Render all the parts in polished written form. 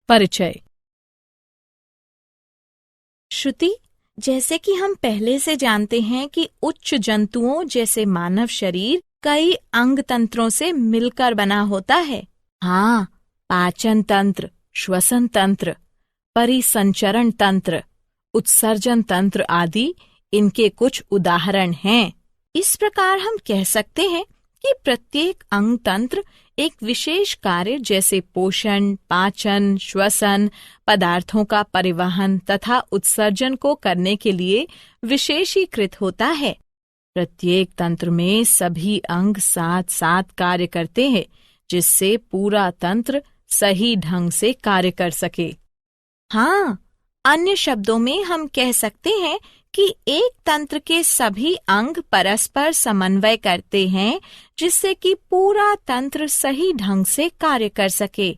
परिचय। श्रुति, जैसे कि हम पहले से जानते हैं कि उच्च जंतुओं जैसे मानव शरीर कई अंग तंत्रों से मिलकर बना होता है। हाँ, पाचन तंत्र, श्वसन तंत्र, परिसंचरण तंत्र, उत्सर्जन तंत्र आदि इनके कुछ उदाहरण हैं। इस प्रकार हम कह सकते हैं कि प्रत्येक अंग तंत्र एक विशेष कार्य जैसे पोषण, पाचन, श्वसन, पदार्थों का परिवहन तथा उत्सर्जन को करने के लिए विशेषीकृत होता है। प्रत्येक तंत्र में सभी अंग साथ साथ कार्य करते हैं, जिससे पूरा तंत्र सही ढंग से कार्य कर सके। हाँ, अन्य शब्दों में हम कह सकते हैं कि एक तंत्र के सभी अंग परस्पर समन्वय करते हैं, जिससे कि पूरा तंत्र सही ढंग से कार्य कर सके।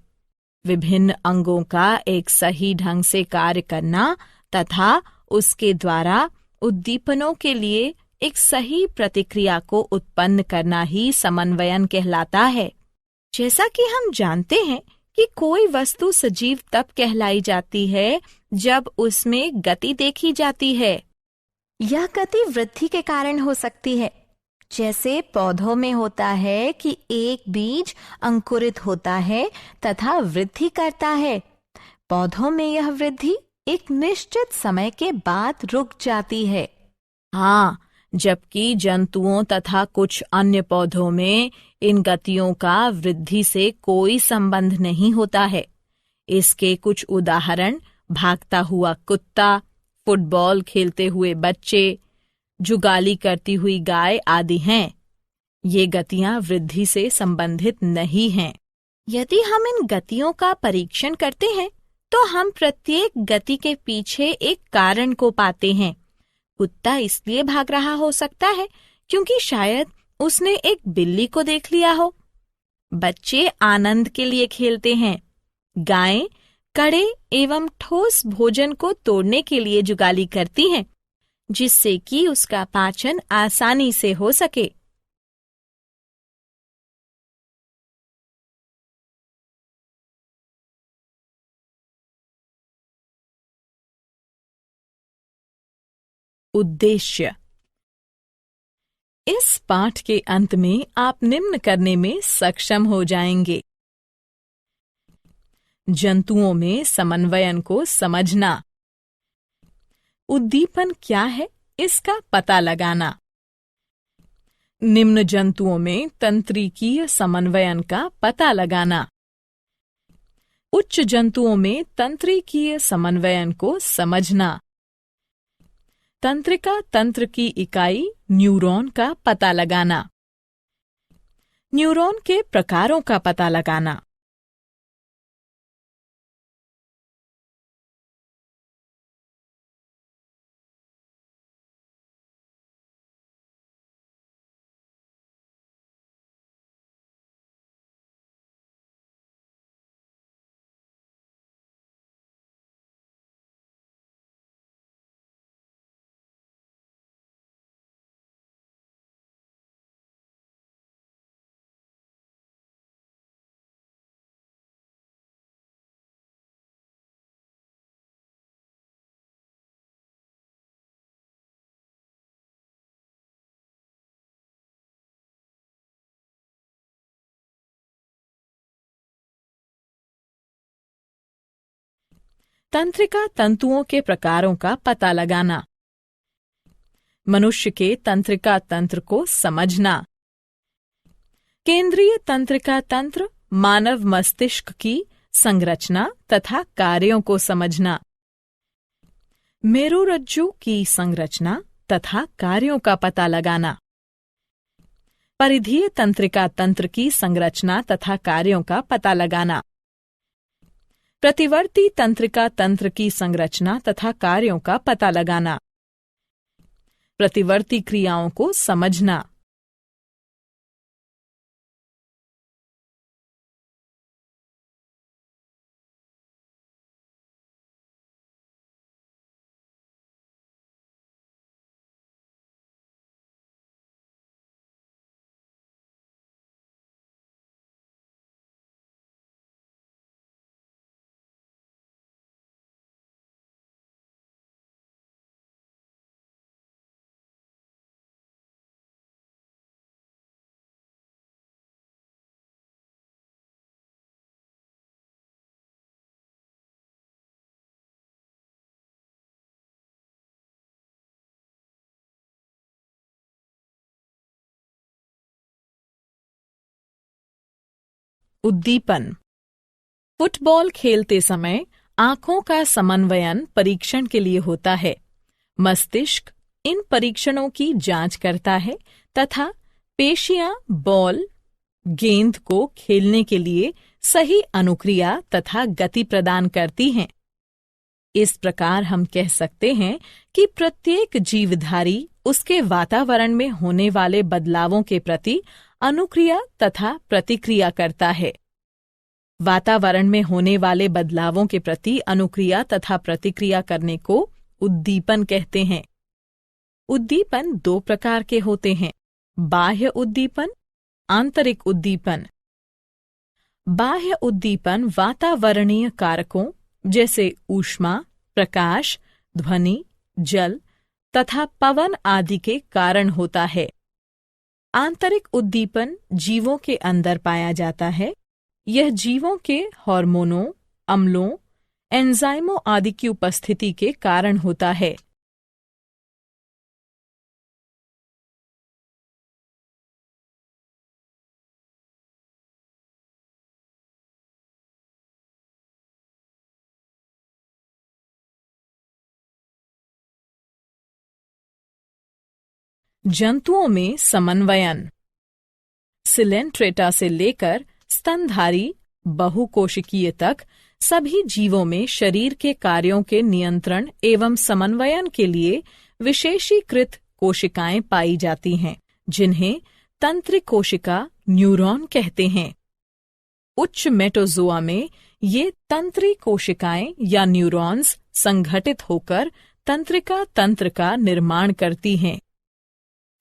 विभिन्न अंगों का एक सही ढंग से कार्य करना तथा उसके द्वारा उद्दीपनों के लिए एक सही प्रतिक्रिया को उत्पन्न करना ही समन्वयन कहलाता है। जैसा कि हम जानते हैं कि कोई वस्तु सजीव तब कहलाई जाती है जब उसमें गति देखी जाती है। यह गति वृद्धि के कारण हो सकती है, जैसे पौधों में होता है कि एक बीज अंकुरित होता है तथा वृद्धि करता है। पौधों में यह वृद्धि एक निश्चित समय के बाद रुक जाती है। हाँ, जबकि जंतुओं तथा कुछ अन्य पौधों में इन गतियों का वृद्धि से कोई संबंध नहीं होता है। इसके कुछ उदाहरण भागता हुआ कुत्ता, फुटबॉल खेलते हुए बच्चे, जुगाली करती हुई गाय आदि हैं। ये गतियां वृद्धि से संबंधित नहीं हैं। यदि हम इन गतियों का परीक्षण करते हैं तो हम प्रत्येक गति के पीछे एक कारण को पाते हैं। कुत्ता इसलिए भाग रहा हो सकता है क्योंकि शायद उसने एक बिल्ली को देख लिया हो। बच्चे आनंद के लिए खेलते हैं। गायें कड़े एवं ठोस भोजन को तोड़ने के लिए जुगाली करती हैं, जिससे कि उसका पाचन आसानी से हो सके। उद्देश्य। इस पाठ के अंत में आप निम्न करने में सक्षम हो जाएंगे। जंतुओं में समन्वयन को समझना। उद्दीपन क्या है, इसका पता लगाना। निम्न जंतुओं में तंत्रिकीय समन्वयन का पता लगाना। उच्च जंतुओं में तंत्रिकीय समन्वयन को समझना। तंत्रिका तंत्र की इकाई न्यूरॉन का पता लगाना। न्यूरॉन के प्रकारों का पता लगाना। तंत्रिका तंतुओं के प्रकारों का पता लगाना। मनुष्य के तंत्रिका तंत्र को समझना। केंद्रीय तंत्रिका तंत्र मानव मस्तिष्क की संरचना तथा कार्यों को समझना। मेरुरज्जु की संरचना तथा कार्यों का पता लगाना। परिधीय तंत्रिका तंत्र की संरचना तथा कार्यों का पता लगाना। प्रतिवर्ती तंत्रिका तंत्र की संरचना तथा कार्यों का पता लगाना। प्रतिवर्ती क्रियाओं को समझना। उद्दीपन। फुटबॉल खेलते समय आंखों का समन्वयन परीक्षण के लिए होता है। मस्तिष्क इन परीक्षणों की जांच करता है तथा पेशियां बॉल गेंद को खेलने के लिए सही अनुक्रिया तथा गति प्रदान करती हैं। इस प्रकार हम कह सकते हैं कि प्रत्येक जीवधारी उसके वातावरण में होने वाले बदलावों के प्रति अनुक्रिया तथा प्रतिक्रिया करता है। वातावरण में होने वाले बदलावों के प्रति अनुक्रिया तथा प्रतिक्रिया करने को उद्दीपन कहते हैं। उद्दीपन दो प्रकार के होते हैं, बाह्य उद्दीपन, आंतरिक उद्दीपन। बाह्य उद्दीपन वातावरणीय कारकों जैसे ऊष्मा, प्रकाश, ध्वनि, जल तथा पवन आदि के कारण होता है। आंतरिक उद्दीपन जीवों के अंदर पाया जाता है। यह जीवों के हार्मोनों, अम्लों, एंजाइमों आदि की उपस्थिति के कारण होता है। जंतुओं में समन्वयन। सिलेंट्रेटा से लेकर स्तनधारी बहुकोशिकीय तक सभी जीवों में शरीर के कार्यों के नियंत्रण एवं समन्वयन के लिए विशेषीकृत कोशिकाएं पाई जाती हैं, जिन्हें तंत्रिक कोशिका न्यूरॉन कहते हैं। उच्च मेटोजोआ में ये तंत्रिक कोशिकाएं या न्यूरॉन्स संगठित होकर तंत्रिका तंत्र का निर्माण करती हैं।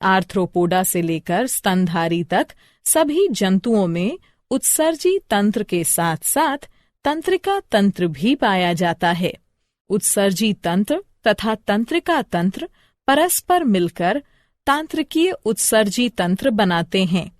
आर्थ्रोपोडा से लेकर स्तनधारी तक सभी जंतुओं में उत्सर्जी तंत्र के साथ साथ तंत्रिका तंत्र भी पाया जाता है। उत्सर्जी तंत्र तथा तंत्रिका तंत्र परस्पर मिलकर तांत्रिकीय उत्सर्जी तंत्र बनाते हैं।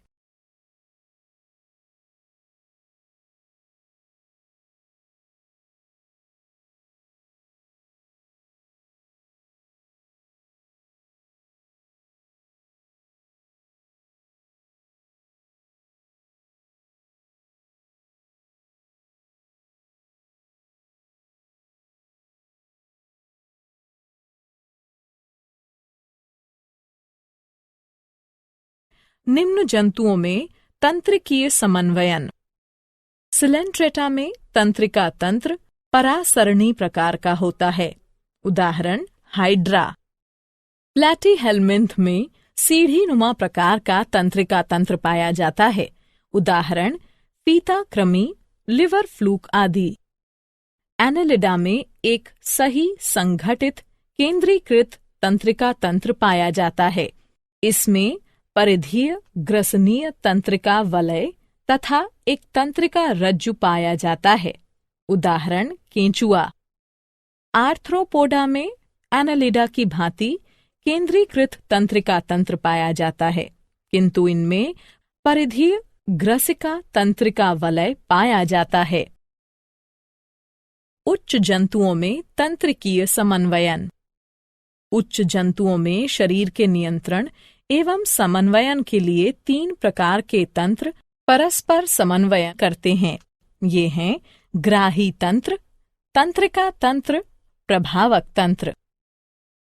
निम्न जंतुओं में तंत्रिकीय समन्वयन। सिलेंट्रेटा में तंत्रिका तंत्र परासरणी प्रकार का होता है। उदाहरण हाइड्रा। प्लैटीहेल्मिंथ में सीढ़ीनुमा प्रकार का तंत्रिका तंत्र पाया जाता है। उदाहरण फीता कृमि, लिवर फ्लूक आदि। एनेलिडा में एक सही संगठित केंद्रीकृत तंत्रिका तंत्र पाया जाता है। इसमें परिधीय ग्रसनीय तंत्रिका वलय तथा एक तंत्रिका रज्जु पाया जाता है। उदाहरण केंचुआ। आर्थ्रोपोडा में एनालिडा की भांति केंद्रीकृत तंत्रिका तंत्र पाया जाता है, किंतु इनमें परिधीय ग्रसिका तंत्रिका वलय पाया जाता है। उच्च जंतुओं में तंत्रिकीय समन्वयन। उच्च जंतुओं में शरीर के नियंत्रण एवं समन्वयन के लिए 3 प्रकार के तंत्र परस्पर समन्वय करते हैं। ये हैं ग्राही तंत्र, तंत्रिका तंत्र, प्रभावक तंत्र।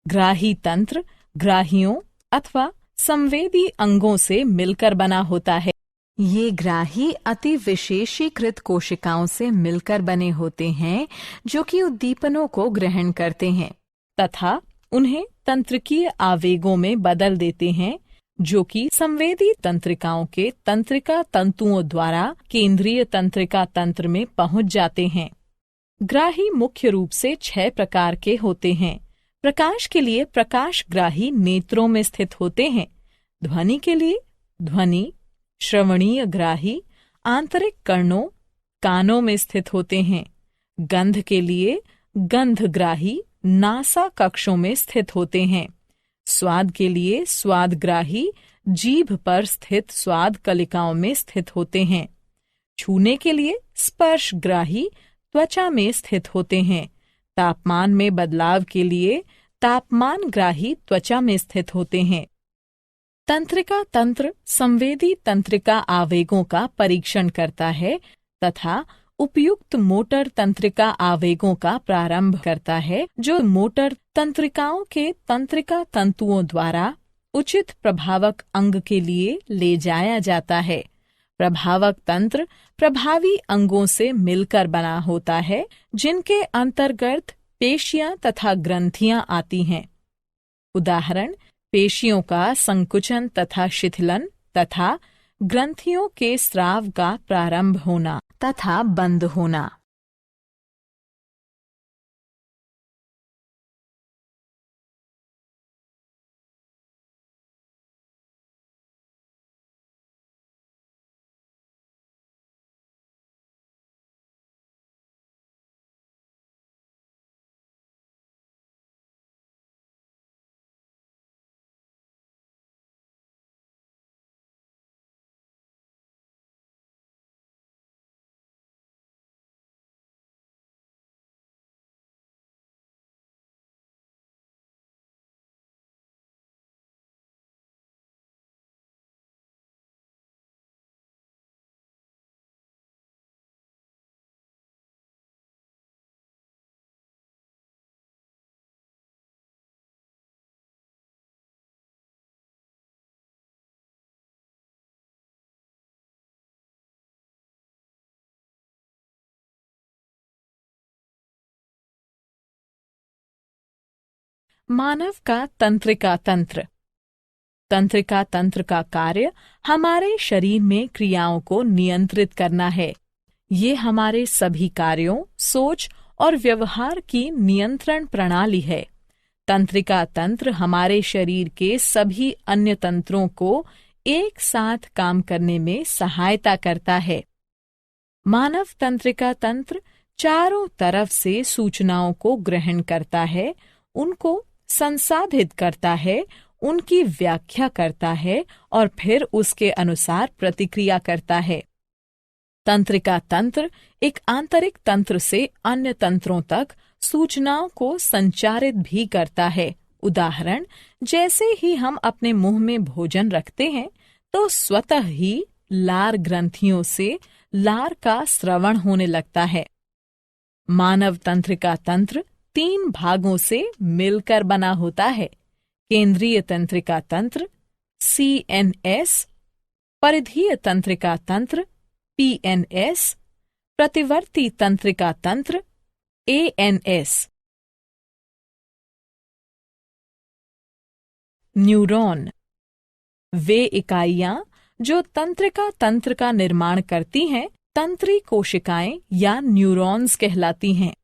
ग्राही तंत्र ग्राहियों अथवा संवेदी अंगों से मिलकर बना होता है। ये ग्राही अति विशेषीकृत कोशिकाओं से मिलकर बने होते हैं, जो कि उद्दीपनों को ग्रहण करते हैं तथा उन्हें तंत्रिकीय आवेगों में बदल देते हैं, जो कि संवेदी तंत्रिकाओं के तंत्रिका तंतुओं द्वारा केंद्रीय तंत्रिका तंत्र में पहुंच जाते हैं। ग्राही मुख्य रूप से 6 प्रकार के होते हैं। प्रकाश के लिए प्रकाशग्राही नेत्रों में स्थित होते हैं। ध्वनि के लिए ध्वनि, श्रवणीय ग्राही आंतरिक कर्णों कानों में स्थित होते हैं। गंध के लिए गंधग्राही नासा कक्षों में स्थित होते हैं। स्वाद के लिए स्वादग्राही जीभ पर स्थित स्वाद कलिकाओं में स्थित होते हैं। छूने के लिए स्पर्शग्राही त्वचा में स्थित होते हैं। तापमान में बदलाव के लिए तापमानग्राही त्वचा में स्थित होते हैं। तंत्रिका तंत्र संवेदी तंत्रिका आवेगों का परीक्षण करता है तथा उपयुक्त मोटर तंत्रिका आवेगों का प्रारंभ करता है, जो मोटर तंत्रिकाओं के तंत्रिका तंतुओं द्वारा उचित प्रभावक अंग के लिए ले जाया जाता है। प्रभावक तंत्र प्रभावी अंगों से मिलकर बना होता है, जिनके अंतर्गत पेशियां तथा ग्रंथियां आती हैं। उदाहरण, पेशियों का संकुचन तथा शिथिलन तथा ग्रंथियों के स्राव का प्रारंभ होना तथा बंद होना। मानव का तंत्रिका तंत्र। तंत्रिका तंत्र का कार्य हमारे शरीर में क्रियाओं को नियंत्रित करना है। ये हमारे सभी कार्यों, सोच और व्यवहार की नियंत्रण प्रणाली है। तंत्रिका तंत्र हमारे शरीर के सभी अन्य तंत्रों को एक साथ काम करने में सहायता करता है। मानव तंत्रिका तंत्र चारों तरफ से सूचनाओं को ग्रहण करता है, उनको संसाधित करता है, उनकी व्याख्या करता है और फिर उसके अनुसार प्रतिक्रिया करता है। तंत्रिका तंत्र एक आंतरिक तंत्र से अन्य तंत्रों तक सूचनाओं को संचारित भी करता है। उदाहरण, जैसे ही हम अपने मुंह में भोजन रखते हैं तो स्वतः ही लार ग्रंथियों से लार का स्रवण होने लगता है। मानव तंत्रिका तंत्र 3 भागों से मिलकर बना होता है। केंद्रीय तंत्रिका तंत्र CNS, परिधीय तंत्रिका तंत्र PNS, प्रतिवर्ती तंत्रिका तंत्र ANS। न्यूरॉन वे इकाइयां जो तंत्रिका तंत्र का निर्माण करती हैं, तंत्री कोशिकाएं या न्यूरॉन्स कहलाती हैं।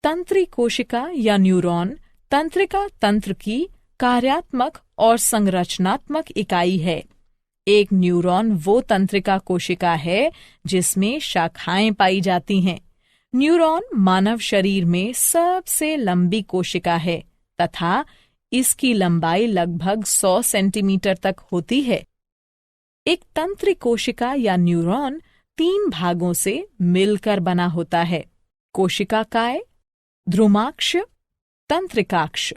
तंत्री कोशिका या न्यूरॉन तंत्रिका तंत्र की कार्यात्मक और संरचनात्मक इकाई है। एक न्यूरॉन वो तंत्रिका कोशिका है जिसमें शाखाएं पाई जाती हैं। न्यूरॉन मानव शरीर में सबसे लंबी कोशिका है तथा इसकी लंबाई लगभग 100 सेंटीमीटर तक होती है। एक तंत्री कोशिका या न्यूरॉन 3 भागों से मिलकर बना होता है। कोशिकाकाय, ध्रुमाक्ष, तंत्रिकाक्ष।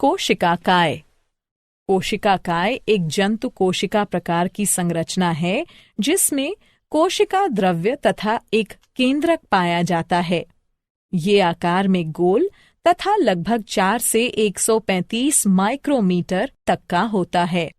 कोशिकाकाय। कोशिकाकाय एक जंतु कोशिका प्रकार की संरचना है जिसमें कोशिका द्रव्य तथा एक केंद्रक पाया जाता है। ये आकार में गोल तथा लगभग 4 से 135 माइक्रोमीटर तक का होता है।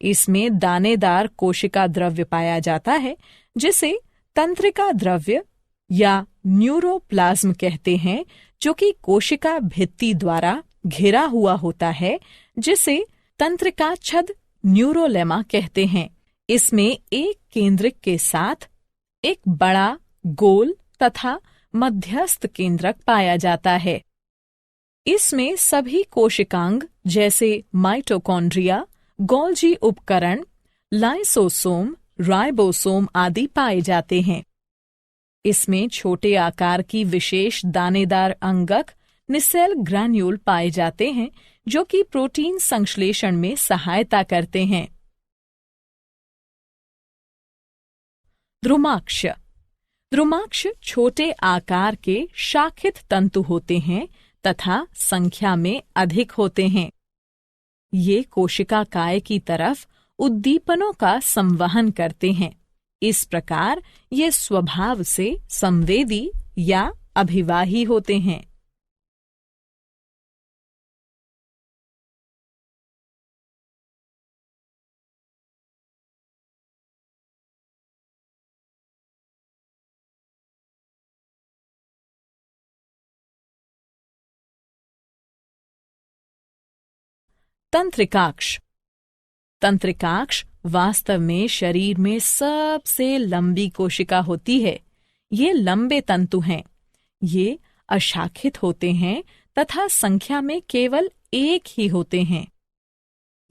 इसमें दानेदार कोशिका द्रव्य पाया जाता है जिसे तंत्रिका द्रव्य या न्यूरोप्लाज्म कहते हैं, जो कि कोशिका भित्ति द्वारा घिरा हुआ होता है, जिसे तंत्रिका छद न्यूरोलेमा कहते हैं। इसमें एक केंद्रक के साथ एक बड़ा गोल तथा मध्यस्थ केंद्रक पाया जाता है। इसमें सभी कोशिकांग जैसे माइटोकॉन्ड्रिया, गोल्जी उपकरण, लाइसोसोम, राइबोसोम आदि पाए जाते हैं। इसमें छोटे आकार की विशेष दानेदार अंगक निसेल ग्रैन्यूल पाए जाते हैं जो कि प्रोटीन संश्लेषण में सहायता करते हैं। द्रुमाक्ष। द्रुमाक्ष छोटे आकार के शाखित तंतु होते हैं तथा संख्या में अधिक होते हैं। ये कोशिका काय की तरफ उद्दीपनों का संवहन करते हैं। इस प्रकार ये स्वभाव से संवेदी या अभिवाही होते हैं। तंत्रिकाक्ष। तंत्रिकाक्ष वास्तव में शरीर में सबसे लंबी कोशिका होती है। ये लंबे तंतु हैं। ये अशाखित होते हैं तथा संख्या में केवल एक ही होते हैं।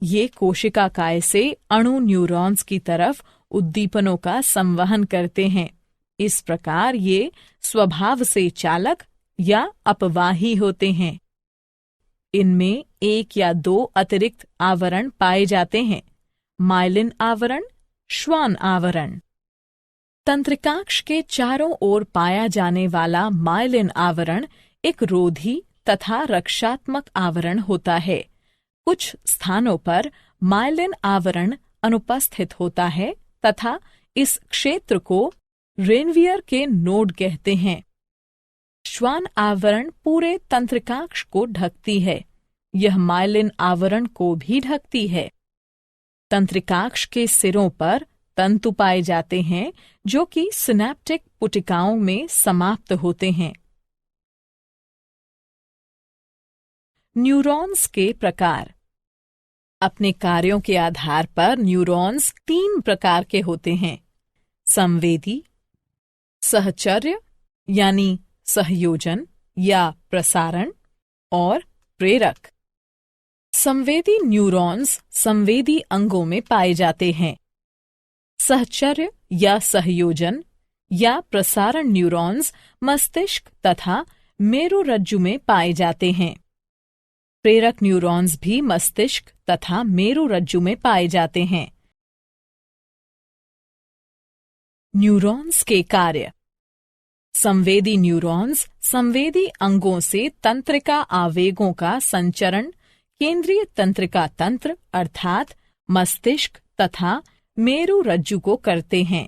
ये कोशिका काय से अणु न्यूरॉन्स की तरफ उद्दीपनों का संवहन करते हैं। इस प्रकार ये स्वभाव से चालक या अपवाही होते हैं। इनमें एक या दो अतिरिक्त आवरण पाए जाते हैं, माइलिन आवरण, श्वान आवरण। तंत्रिकाक्ष के चारों ओर पाया जाने वाला माइलिन आवरण एक रोधी तथा रक्षात्मक आवरण होता है। कुछ स्थानों पर माइलिन आवरण अनुपस्थित होता है तथा इस क्षेत्र को रेनवियर के नोड कहते हैं। श्वान आवरण पूरे तंत्रिकाक्ष को ढकती है। यह माइलिन आवरण को भी ढकती है। तंत्रिकाक्ष के सिरों पर तंतु पाए जाते हैं जो कि सिनेप्टिक पुटिकाओं में समाप्त होते हैं। न्यूरॉन्स के प्रकार। अपने कार्यों के आधार पर न्यूरॉन्स 3 प्रकार के होते हैं: संवेदी, सहचर्य यानी सहयोजन या प्रसारण, और प्रेरक। संवेदी न्यूरॉन्स संवेदी अंगों में पाए जाते हैं। सहचर्य या सहयोजन या प्रसारण न्यूरॉन्स मस्तिष्क तथा मेरुरज्जु में पाए जाते हैं। प्रेरक न्यूरॉन्स भी मस्तिष्क तथा मेरुरज्जु में पाए जाते हैं। न्यूरॉन्स के कार्य। संवेदी न्यूरॉन्स संवेदी अंगों से तंत्रिका आवेगों का संचरण केंद्रीय तंत्रिका तंत्र अर्थात मस्तिष्क तथा मेरुरज्जु को करते हैं।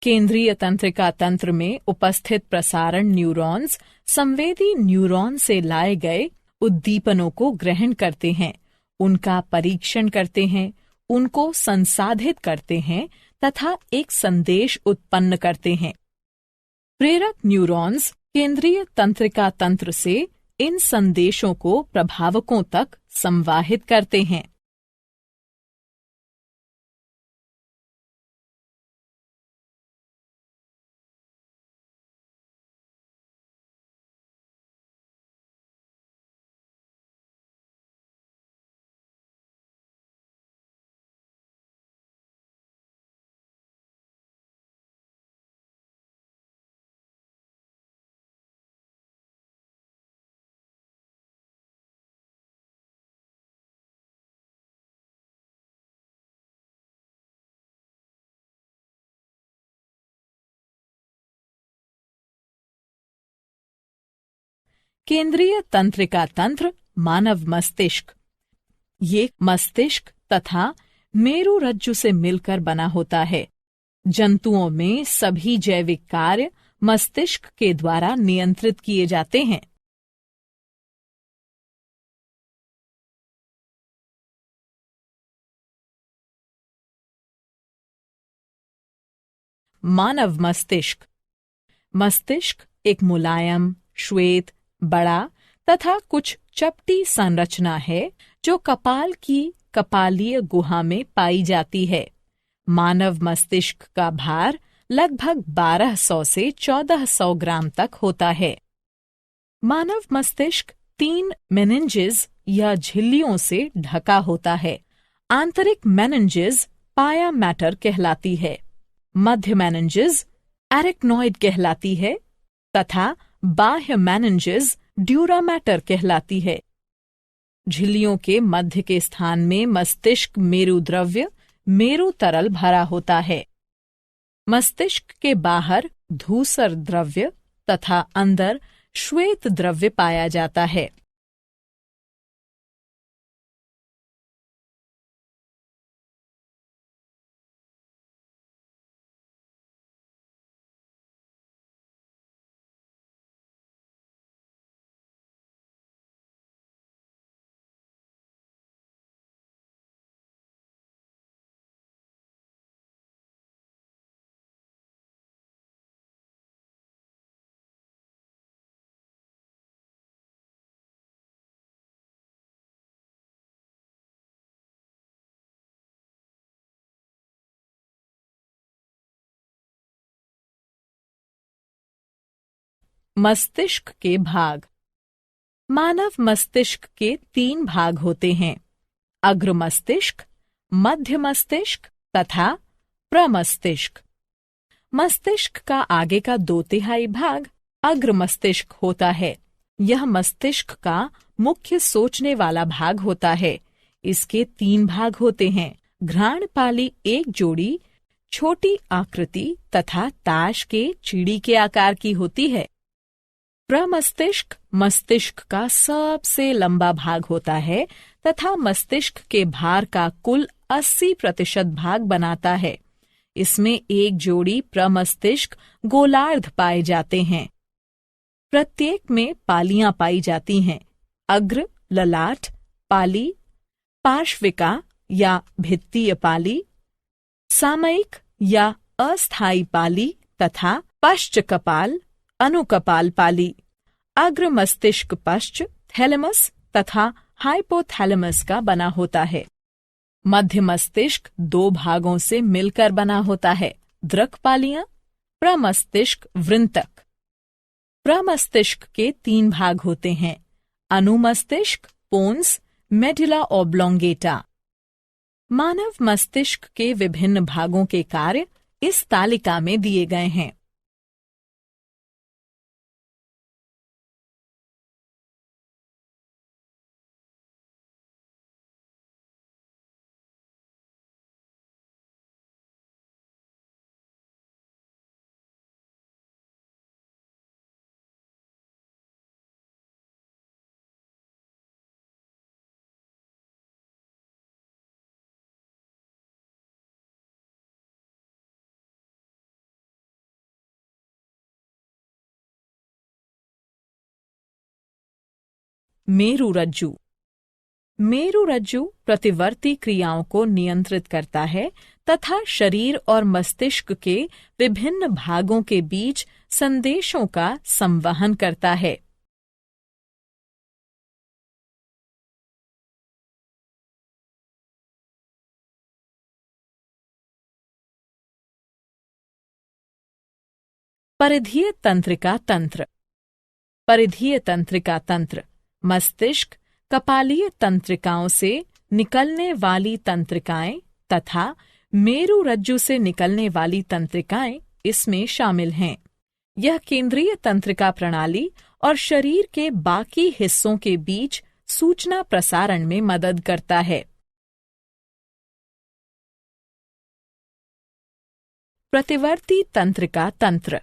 केंद्रीय तंत्रिका तंत्र में उपस्थित प्रसारण न्यूरॉन्स संवेदी न्यूरॉन से लाए गए उद्दीपनों को ग्रहण करते हैं, उनका परीक्षण करते हैं, उनको संसाधित करते हैं तथा एक संदेश उत्पन्न करते हैं। प्रेरक न्यूरॉन्स केंद्रीय तंत्रिका तंत्र से इन संदेशों को प्रभावकों तक संवाहित करते हैं। केंद्रीय तंत्रिका तंत्र मानव मस्तिष्क। ये मस्तिष्क तथा मेरुरज्जु से मिलकर बना होता है। जंतुओं में सभी जैविक कार्य मस्तिष्क के द्वारा नियंत्रित किए जाते हैं। मानव मस्तिष्क। मस्तिष्क एक मुलायम, श्वेत, बड़ा तथा कुछ चपटी संरचना है जो कपाल की कपालीय गुहा में पाई जाती है। मानव मस्तिष्क का भार लगभग 1200 से 1400 ग्राम तक होता है। मानव मस्तिष्क 3 मेनिन्जेस या झिल्लियों से ढका होता है। आंतरिक मेनिन्जेस पाया मैटर कहलाती है, मध्य मेनिन्जेस एरिक्नॉइड कहलाती है तथा बाह्य मेनिन्जेस ड्यूरा मैटर कहलाती है। झिल्लियों के मध्य के स्थान में मस्तिष्क मेरु द्रव्य मेरु तरल भरा होता है। मस्तिष्क के बाहर धूसर द्रव्य तथा अंदर श्वेत द्रव्य पाया जाता है। मस्तिष्क के भाग। मानव मस्तिष्क के 3 भाग होते हैं, अग्र मस्तिष्क, मध्य मस्तिष्क तथा प्रमस्तिष्क। मस्तिष्क का आगे का 2/3 भाग अग्र मस्तिष्क होता है। यह मस्तिष्क का मुख्य सोचने वाला भाग होता है। इसके 3 भाग होते हैं, घ्राणपाली एक जोड़ी छोटी आकृति तथा ताश के चिड़ी के आकार की होती है। प्रमस्तिष्क मस्तिष्क का सबसे लंबा भाग होता है तथा मस्तिष्क के भार का कुल 80% भाग बनाता है। इसमें एक जोड़ी प्रमस्तिष्क गोलार्ध पाए जाते हैं। प्रत्येक में पालियां पाई जाती हैं, अग्र, ललाट, पाली, पार्श्विका या भित्तीय पाली, सामयिक या अस्थायी पाली तथा पश्च कपाल, अनुकपाल पाली। अग्र मस्तिष्क पश्च, थैलेमस तथा हाइपोथैलेमस का बना होता है। मध्य मस्तिष्क 2 भागों से मिलकर बना होता है, द्रक पालियां, प्रमस्तिष्क वृंतक। प्रमस्तिष्क के 3 भाग होते हैं, अनुमस्तिष्क, पोन्स, मेडुला ऑब्लोंगेटा। मानव मस्तिष्क के विभिन्न भागों के कार्य इस तालिका में दिए गए हैं। मेरुरज्जु। मेरुरज्जु प्रतिवर्ती क्रियाओं को नियंत्रित करता है तथा शरीर और मस्तिष्क के विभिन्न भागों के बीच संदेशों का संवहन करता है। परिधीय तंत्रिका तंत्र। परिधीय तंत्रिका तंत्र मस्तिष्क, कपालीय तंत्रिकाओं से निकलने वाली तंत्रिकाएं तथा मेरुरज्जु से निकलने वाली तंत्रिकाएं इसमें शामिल हैं। यह केंद्रीय तंत्रिका प्रणाली और शरीर के बाकी हिस्सों के बीच सूचना प्रसारण में मदद करता है। प्रतिवर्ती तंत्रिका तंत्र।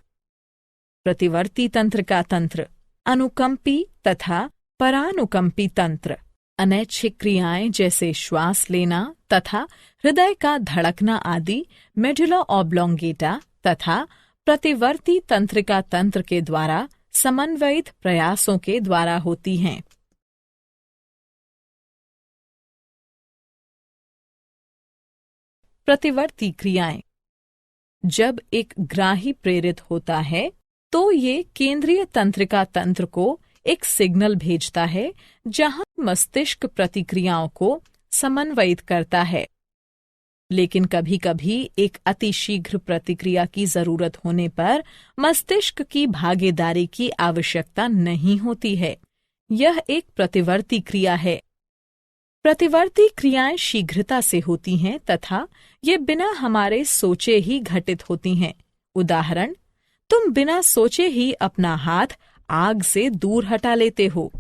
प्रतिवर्ती तंत्रिका तंत्र अनुकंपी तथा परानुकंपी तंत्र अनैच्छिक क्रियाएं जैसे श्वास लेना तथा हृदय का धड़कना आदि मेडुला ऑब्लोंगेटा तथा प्रतिवर्ती तंत्रिका तंत्र के द्वारा समन्वयित प्रयासों के द्वारा होती हैं। प्रतिवर्ती क्रियाएं। जब एक ग्राही प्रेरित होता है तो ये केंद्रीय तंत्रिका तंत्र को एक सिग्नल भेजता है जहां मस्तिष्क प्रतिक्रियाओं को समन्वयित करता है। लेकिन कभी कभी एक अतिशीघ्र प्रतिक्रिया की जरूरत होने पर मस्तिष्क की भागीदारी की आवश्यकता नहीं होती है। यह एक प्रतिवर्ती क्रिया है। प्रतिवर्ती क्रियाएं शीघ्रता से होती हैं तथा ये बिना हमारे सोचे ही घटित होती हैं। उदाहरण, तुम बिना सोचे ही अपना हाथ आग से दूर हटा लेते हो।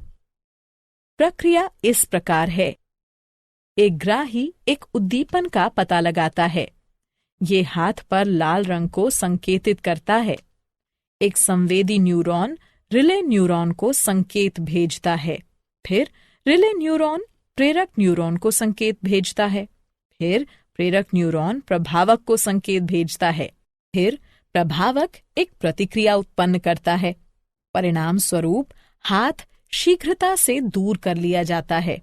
प्रक्रिया इस प्रकार है। एक ग्राही एक उद्दीपन का पता लगाता है। ये हाथ पर लाल रंग को संकेतित करता है। एक संवेदी न्यूरॉन रिले न्यूरॉन को संकेत भेजता है। फिर रिले न्यूरॉन प्रेरक न्यूरॉन को संकेत भेजता है। फिर प्रेरक न्यूरॉन प्रभावक को संकेत भेजता है। फिर प्रभावक एक प्रतिक्रिया उत्पन्न करता है। परिणाम स्वरूप हाथ शीघ्रता से दूर कर लिया जाता है।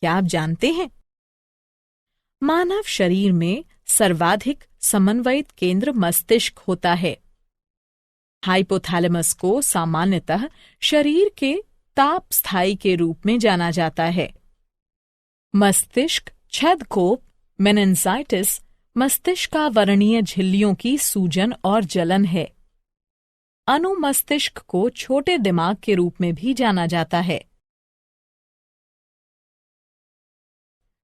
क्या आप जानते हैं? मानव शरीर में सर्वाधिक समन्वयित केंद्र मस्तिष्क होता है। हाइपोथैलेमस को सामान्यतः शरीर के ताप स्थायी के रूप में जाना जाता है। मस्तिष्क छेदकोप मेनिंजाइटिस मस्तिष्कावरणीय झिल्लियों की सूजन और जलन है। अनुमस्तिष्क को छोटे दिमाग के रूप में भी जाना जाता है।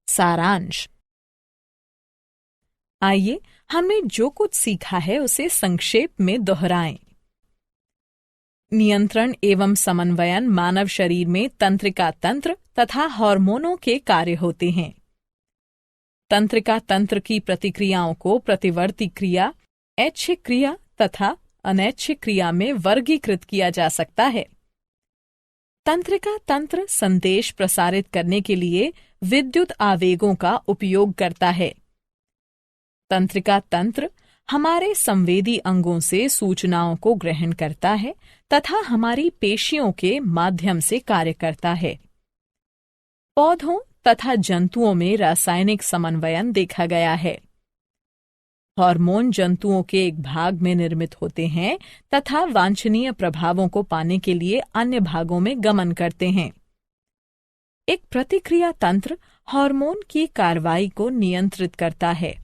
सारांश। आइए हमने जो कुछ सीखा है उसे संक्षेप में दोहराएं। नियंत्रण एवं समन्वयन मानव शरीर में तंत्रिका तंत्र तथा हार्मोनों के कार्य होते हैं। तंत्रिका तंत्र की प्रतिक्रियाओं को प्रतिवर्ती क्रिया, ऐच्छिक क्रिया तथा अनैच्छिक क्रिया में वर्गीकृत किया जा सकता है। तंत्रिका तंत्र संदेश प्रसारित करने के लिए विद्युत आवेगों का उपयोग करता है। तंत्रिका तंत्र हमारे संवेदी अंगों से सूचनाओं को ग्रहण करता है तथा हमारी पेशियों के माध्यम से कार्य करता है। पौधों तथा जंतुओं में रासायनिक समन्वयन देखा गया है। हार्मोन जंतुओं के एक भाग में निर्मित होते हैं तथा वांछनीय प्रभावों को पाने के लिए अन्य भागों में गमन करते हैं। एक प्रतिक्रिया तंत्र हार्मोन की कार्रवाई को नियंत्रित करता है।